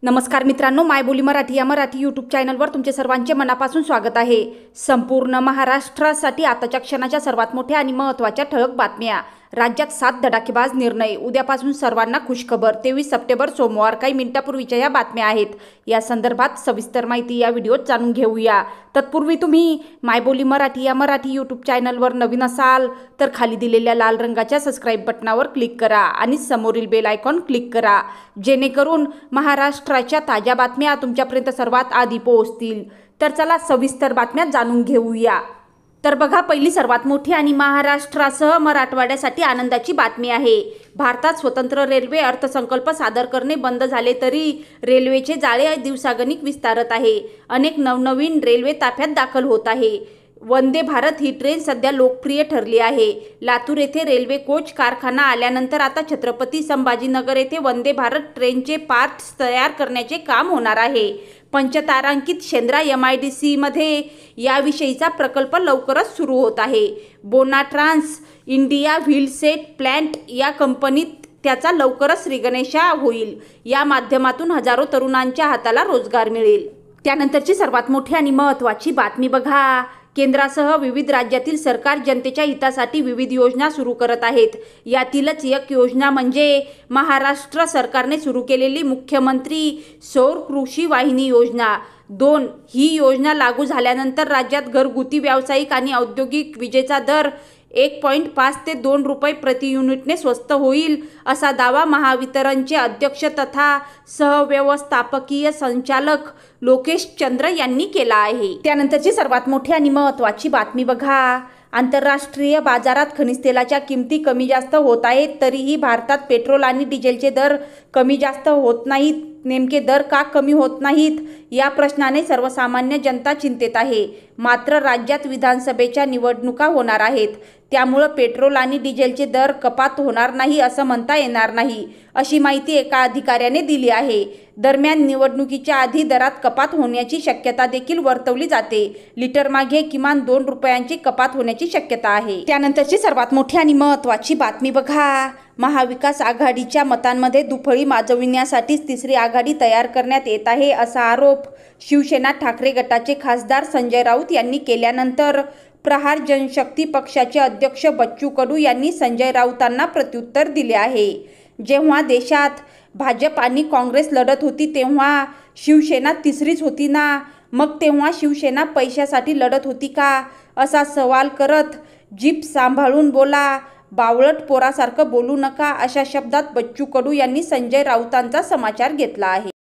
नमस्कार मित्रांनो, मायबोली मराठी या मराठी यूट्यूब चॅनलवर तुमचे सर्वांचे मनापासून स्वागत आहे। संपूर्ण महाराष्ट्रासाठी आताच्या क्षणाच्या सर्वात मोठ्या आणि महत्त्वाच्या ठळक बातम्या। राज्यात 7 धडाकेबाज निर्णय, उद्यापासून सर्वांना खुशखबर। 23 सप्टेंबर सोमवार, काही मिनिटांपूर्वीच्या या बातम्या आहेत। या संदर्भात सविस्तर माहिती या व्हिडिओत जाणून घेऊया। तत्पूर्वी तुम्ही मायबोली मराठी या मराठी यूट्यूब चॅनलवर नवीन असाल तर खाली दिलेल्या लाल रंगाच्या सबस्क्राइब बटनावर क्लिक करा आणि समोरील बेल आयकॉन क्लिक करा, जेणेकरून महाराष्ट्राच्या ताज्या बातम्या तुमच्यापर्यंत सर्वात आधी पोहोचतील। तर चला सविस्तर बातम्या जाणून घेऊया। तर बघा, पहिली सर्वात मोठी आणि महाराष्ट्रासह मराठवाड्यासाठी आनंदाची बातमी आहे। भारतात स्वतंत्र रेल्वे अर्थसंकल्प सादर करणे बंद झाले तरी रेल्वेचे जाळे दिवसागणिक विस्तारत आहे। अनेक नवनवीन रेल्वे ताफ्यात दाखल होत आहे। वंदे भारत ही ट्रेन सध्या लोकप्रिय ठरली आहे। लातूर येथे रेल्वे कोच कारखाना आल्यानंतर आता छत्रपती संभाजीनगर येथे वंदे भारत ट्रेनचे पार्ट्स तयार करण्याचे काम होणार आहे। पंचतारांकित शेंद्रा MIDC मध्ये याविषयीचा प्रकल्प लवकरच सुरू होत आहे। बोनाट्रान्स इंडिया व्हीलसेट प्लांट या कंपनीत त्याचा लवकरच श्रीगणेशा होईल। या माध्यमातून हजारो तरुणांच्या हाताला रोजगार मिळेल। त्यानंतरची सर्वात मोठी आणि महत्त्वाची बातमी बघा, केंद्रासह विविध राज्यातील सरकार जनतेच्या हितासाठी विविध योजना सुरू करत आहेत। यातीलच एक योजना म्हणजे महाराष्ट्र सरकारने सुरू केलेली मुख्यमंत्री सौर कृषी वाहिनी योजना 2। ही योजना लागू झाल्यानंतर राज्यात घरगुती, व्यावसायिक आणि औद्योगिक विजेचा दर 1.5 ते 2 रुपये प्रति युनिटने स्वस्त होईल, असा दावा महावितरणचे अध्यक्ष तथा सहव्यवस्थापकीय संचालक लोकेश चंद्र यांनी केला आहे। त्यानंतरची सर्वात मोठी आणि महत्त्वाची बातमी बघा, आंतरराष्ट्रीय बाजारात खनिज तेलाच्या किमती कमी जास्त होत आहेत, तरीही भारतात पेट्रोल आणि डिझेलचे दर कमी जास्त होत नाहीत। नेमके दर का कमी होत नाहीत या प्रश्नाने सर्वसामान्य जनता चिंतेत आहे। मात्र राज्यात विधानसभेच्या निवडणुका होणार आहेत, त्यामुळे पेट्रोल आणि डिझेलचे दर कपात होणार नाही असं म्हणता येणार नाही, अशी माहिती एका अधिकाऱ्याने दिली आहे। दरम्यान निवडणुकीच्या आधी दरात कपात होण्याची शक्यता देखील वर्तवली जाते। लिटर मागे किमान 2 रुपयांची कपात होण्याची शक्यता आहे। त्यानंतरची सर्वात मोठी आणि महत्त्वाची बातमी बघा, महाविकास आघाडीच्या मतांमध्ये दुफळी माजविण्यासाठीच तिसरी आघाडी तयार करण्यात येत आहे, असा आरोप शिवसेना ठाकरे गटाचे खासदार संजय राऊत यांनी केल्यानंतर प्रहार जनशक्ती पक्षाचे अध्यक्ष बच्चू कडू यांनी संजय राऊतांना प्रत्युत्तर दिले आहे। जेव्हा देशात भाजप आणि काँग्रेस लढत होती तेव्हा शिवसेना तिसरीच होती ना, मग तेव्हा शिवसेना पैशासाठी लढत होती का, असा सवाल करत जीभ सांभाळून बोला, बावळट पोरासारखं बोलू नका, अशा शब्दात बच्चू कडू यांनी संजय राऊतांचा समाचार घेतला आहे।